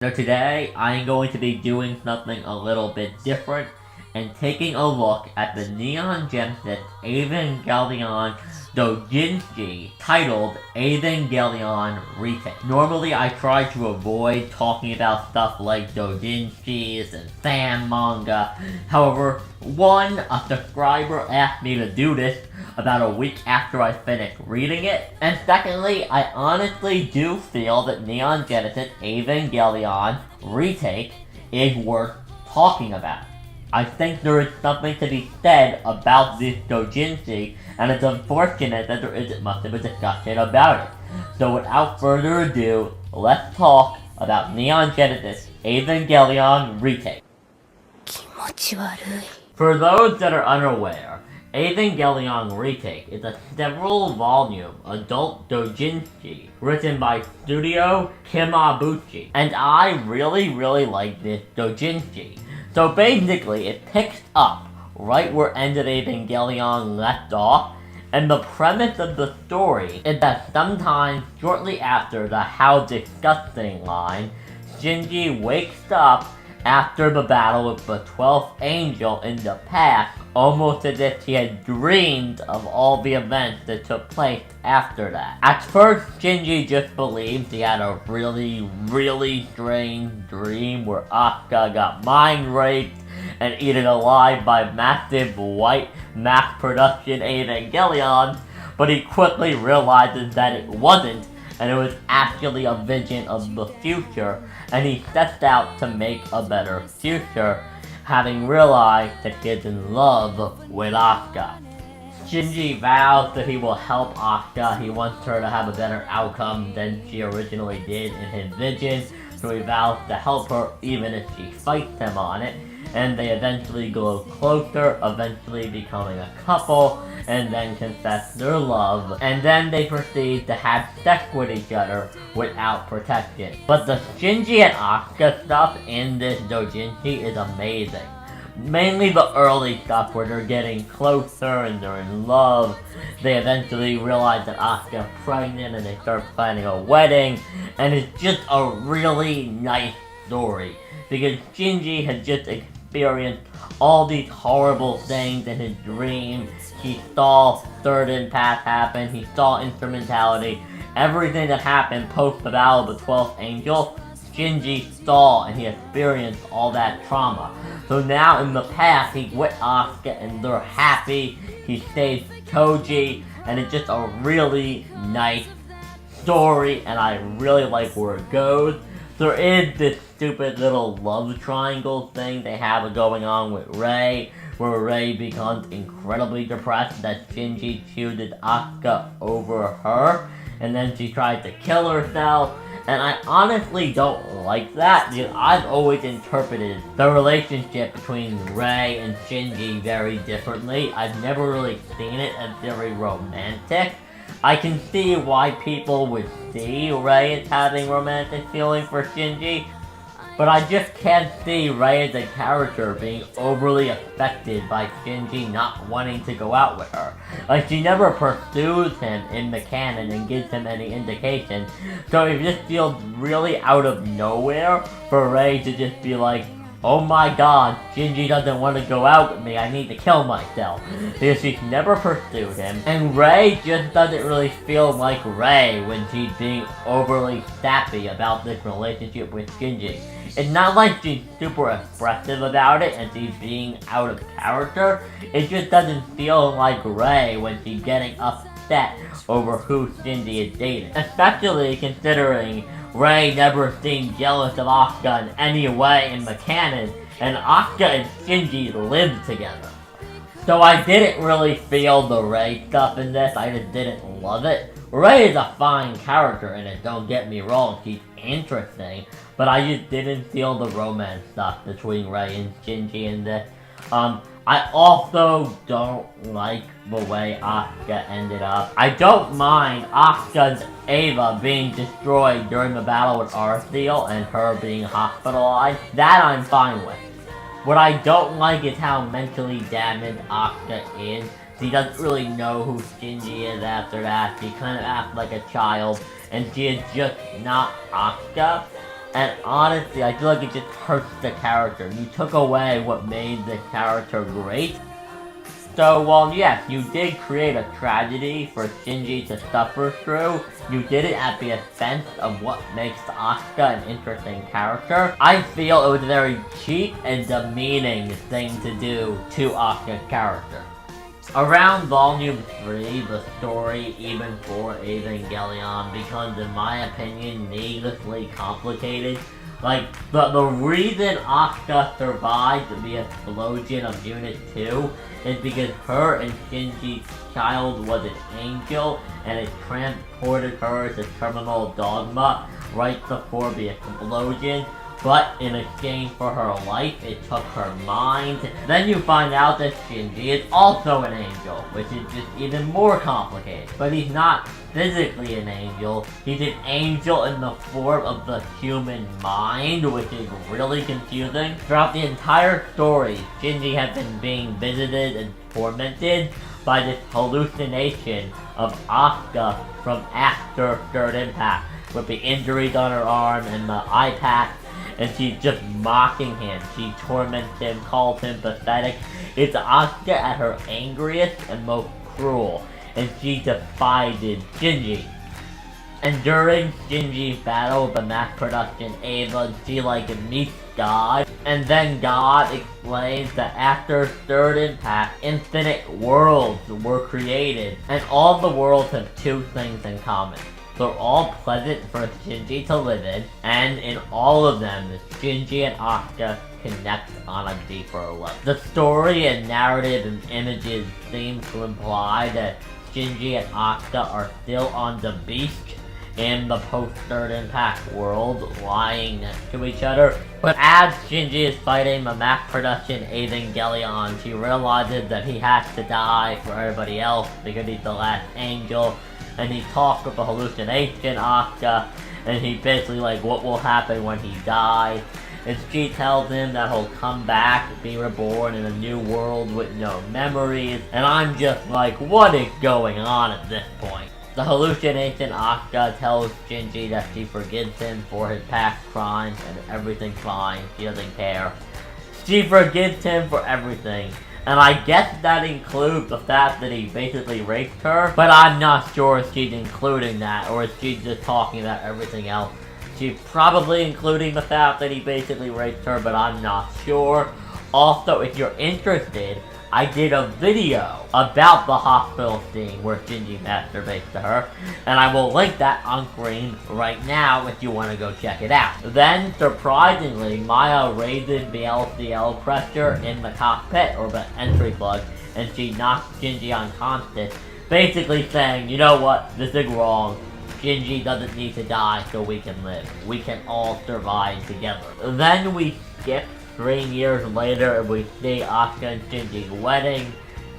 So today, I'm going to be doing something a little bit different and taking a look at the Neon Genesis Evangelion Doujinshi titled Evangelion Re-Take. Normally, I try to avoid talking about stuff like doujinshis and fan manga. However, a subscriber asked me to do this about a week after I finished reading it, and secondly, I honestly do feel that Neon Genesis Evangelion Re-Take is worth talking about. I think there is something to be said about this doujinshi, and it's unfortunate that there isn't much of a discussion about it. So without further ado, let's talk about Neon Genesis Evangelion Re-Take. For those that are unaware, Evangelion Re-Take is a several-volume adult doujinshi written by Studio Kimabuchi, and I really like this doujinshi. So basically, it picks up right where End of Evangelion left off, and the premise of the story is that sometime shortly after the "How disgusting" line, Shinji wakes up after the battle with the 12th angel in the past, almost as if he had dreamed of all the events that took place after that. At first, Shinji just believed he had a really strange dream where Asuka got mind raped and eaten alive by massive white mass production Evangelions, but he quickly realizes that it wasn't, and it was actually a vision of the future, and he sets out to make a better future, having realized that he is in love with Asuka. Shinji vows that he will help Asuka. He wants her to have a better outcome than she originally did in his vision, so he vows to help her even if she fights him on it, and they eventually grow closer, eventually becoming a couple, and then confess their love, and then they proceed to have sex with each other without protection. But the Shinji and Asuka stuff in this doujinshi is amazing. Mainly the early stuff where they're getting closer and they're in love. They eventually realize that Asuka's pregnant and they start planning a wedding, and it's just a really nice story, because Shinji had just experienced all these horrible things in his dream. He saw certain paths happen, he saw instrumentality, everything that happened post the battle of the 12th angel, Shinji saw and he experienced all that trauma. So now in the past, he's with Asuka and they're happy, he saves Toji, and it's just a really nice story, and I really like where it goes. There is this stupid little love triangle thing they have going on with Rei, where Rei becomes incredibly depressed that Shinji chooses Asuka over her, and then she tries to kill herself, and I honestly don't like that, because I've always interpreted the relationship between Rei and Shinji very differently. I've never really seen it as very romantic. I can see why people would see Rei as having romantic feelings for Shinji, but I just can't see Rei as a character being overly affected by Shinji not wanting to go out with her. Like, she never pursues him in the canon and gives him any indication, so it just feels really out of nowhere for Rei to just be like, "Oh my god, Shinji doesn't want to go out with me, I need to kill myself," because she's never pursued him, and Rei just doesn't really feel like Rei when she's being overly sappy about this relationship with Shinji. It's not like she's super expressive about it and she's being out of character, it just doesn't feel like Rei when she's getting upset over who Shinji is dating. Especially considering Rei never seemed jealous of Asuka in any way in the canon, and Asuka and Shinji lived together. So I didn't really feel the Rei stuff in this, I just didn't love it. Rei is a fine character in it, don't get me wrong, she's interesting, but I just didn't feel the romance stuff between Rei and Shinji in this. I also don't like the way Asuka ended up. I don't mind Asuka's Eva being destroyed during the battle with Arthiel and her being hospitalized. That I'm fine with. What I don't like is how mentally damaged Asuka is. She doesn't really know who Shinji is after that. She kind of acts like a child, and she is just not Asuka. And honestly, I feel like it just hurts the character. You took away what made the character great. So, while yes, you did create a tragedy for Shinji to suffer through, you did it at the expense of what makes Asuka an interesting character. I feel it was a very cheap and demeaning thing to do to Asuka's character. Around Volume 3, the story, even for Evangelion, becomes, in my opinion, needlessly complicated. Like, the reason Asuka survived the explosion of Unit 2 is because her and Shinji's child was an angel, and it transported her to Terminal Dogma right before the explosion. But in exchange for her life, it took her mind. Then you find out that Shinji is also an angel, which is just even more complicated. But he's not physically an angel, he's an angel in the form of the human mind, which is really confusing. Throughout the entire story, Shinji has been being visited and tormented by this hallucination of Asuka from after Third Impact, with the injuries on her arm and the eye patch. And she's just mocking him. She torments him, calls him pathetic. It's Asuka at her angriest and most cruel, and she defied Shinji. And during Shinji's battle with the mass production Eva, she meets God, and then God explains that after Third Impact, infinite worlds were created, and all the worlds have two things in common. They're all pleasant for Shinji to live in, and in all of them, Shinji and Asuka connect on a deeper level. The story and narrative and images seem to imply that Shinji and Asuka are still on the beach in the post-Third Impact world, lying next to each other. But as Shinji is fighting the mass production Evangelion, she realizes that he has to die for everybody else because he's the last angel. And he talks with the hallucination Asuka, and he basically what will happen when he dies. And she tells him that he'll come back, be reborn in a new world with no memories. And I'm just what is going on at this point? The hallucination Asuka tells Shinji that she forgives him for his past crimes and everything's fine, she doesn't care. She forgives him for everything. And I guess that includes the fact that he basically raped her, but I'm not sure if she's including that, or if she's just talking about everything else. She's probably including the fact that he basically raped her, but I'm not sure. Also, if you're interested, I did a video about the hospital scene where Shinji masturbates to her, and I will link that on screen right now if you want to go check it out. Then, surprisingly, Maya raises the LCL pressure in the cockpit, or the entry plug, and she knocks Shinji unconscious, basically saying, you know what, this is wrong. Shinji doesn't need to die so we can live. We can all survive together. Then we skip 3 years later, and we see Asuka and Shinji's wedding.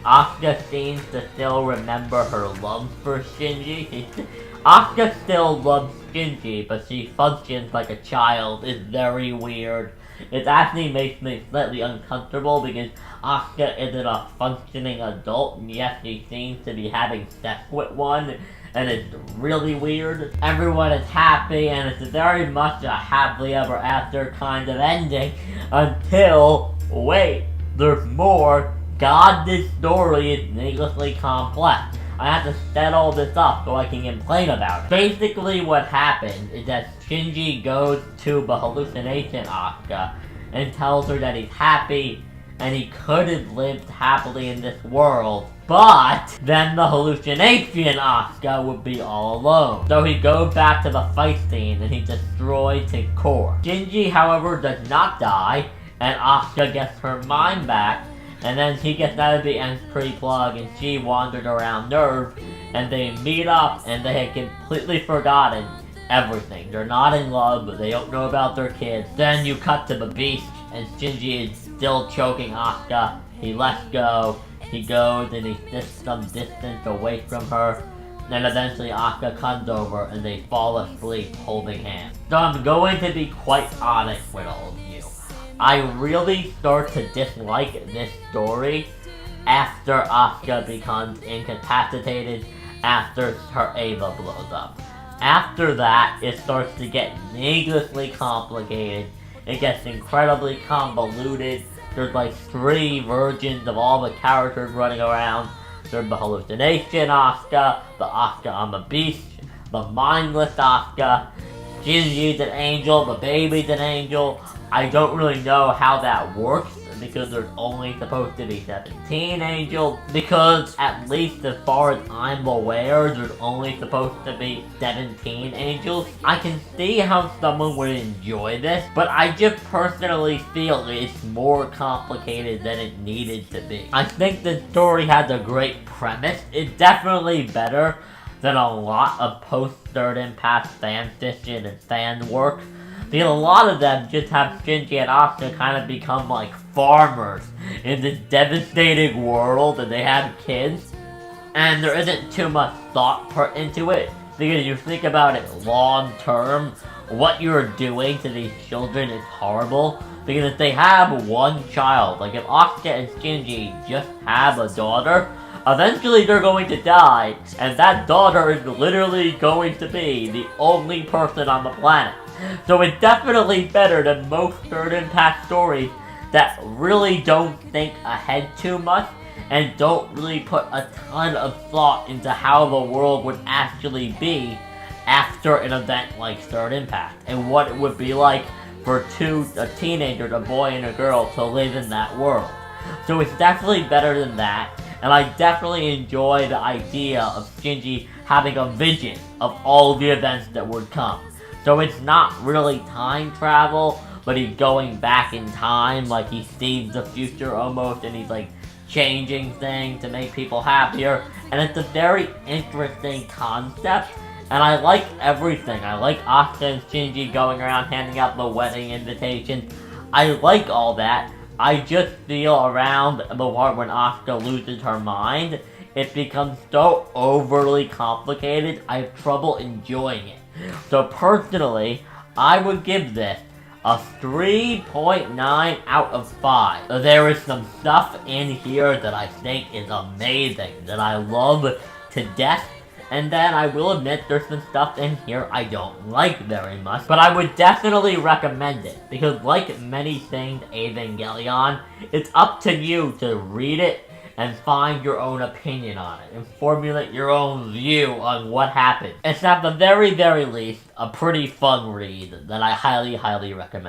Asuka seems to still remember her love for Shinji. Asuka still loves Shinji, but she functions like a child. It's very weird. It actually makes me slightly uncomfortable because Asuka isn't a functioning adult, and yet she seems to be having sex with one. And it's really weird. Everyone is happy, and it's very much a happily ever after kind of ending. Until, wait, there's more. God, this story is needlessly complex. I have to set all this up so I can complain about it. Basically what happened is that Shinji goes to the hallucination Asuka and tells her that he's happy and he could have lived happily in this world, but then the hallucination Asuka would be all alone. So he goes back to the fight scene and he destroys his core. Shinji, however, does not die, and Asuka gets her mind back, and then he gets out of the entry plug and she wandered around Nerve, and they meet up and they had completely forgotten everything. They're not in love, but they don't know about their kids. Then you cut to the beach, and Shinji is still choking Asuka. He lets go, he goes and he sits some distance away from her. Then eventually Asuka comes over and they fall asleep holding hands. So I'm going to be quite honest with all of you. I really start to dislike this story after Asuka becomes incapacitated, after her Eva blows up. After that, it starts to get needlessly complicated. It gets incredibly convoluted. There's like 3 versions of all the characters running around. There's the hallucination Asuka, the Asuka I'm a beast, the mindless Asuka, Shinji's an angel, the baby's an angel. I don't really know how that works because there's only supposed to be 17 angels. Because at least as far as I'm aware, there's only supposed to be 17 angels. I can see how someone would enjoy this, but I just personally feel it's more complicated than it needed to be. I think the story has a great premise. It's definitely better than a lot of post-Third Impact fanfiction and fan work. Because a lot of them just have Shinji and Asuka kind of become like farmers in this devastating world, and they have kids, and there isn't too much thought put into it. Because you think about it long term, what you're doing to these children is horrible. Because if they have one child, like if Asuka and Shinji just have a daughter, eventually they're going to die, and that daughter is literally going to be the only person on the planet. So it's definitely better than most Third Impact stories that really don't think ahead too much and don't really put a ton of thought into how the world would actually be after an event like Third Impact and what it would be like for a teenager, a boy and a girl, to live in that world. So it's definitely better than that, and I definitely enjoy the idea of Shinji having a vision of all the events that would come. So it's not really time travel, but he's going back in time, like he sees the future almost, and he's like changing things to make people happier. And it's a very interesting concept, and I like everything. I like Asuka and Shinji going around handing out the wedding invitations. I like all that. I just feel around the part when Asuka loses her mind, it becomes so overly complicated, I have trouble enjoying it. So personally, I would give this a 3.9 out of 5. There is some stuff in here that I think is amazing, that I love to death, and then I will admit there's some stuff in here I don't like very much, but I would definitely recommend it, because like many things Evangelion, it's up to you to read it and find your own opinion on it, and formulate your own view on what happened. It's at the very, very least a pretty fun read that I highly, highly recommend.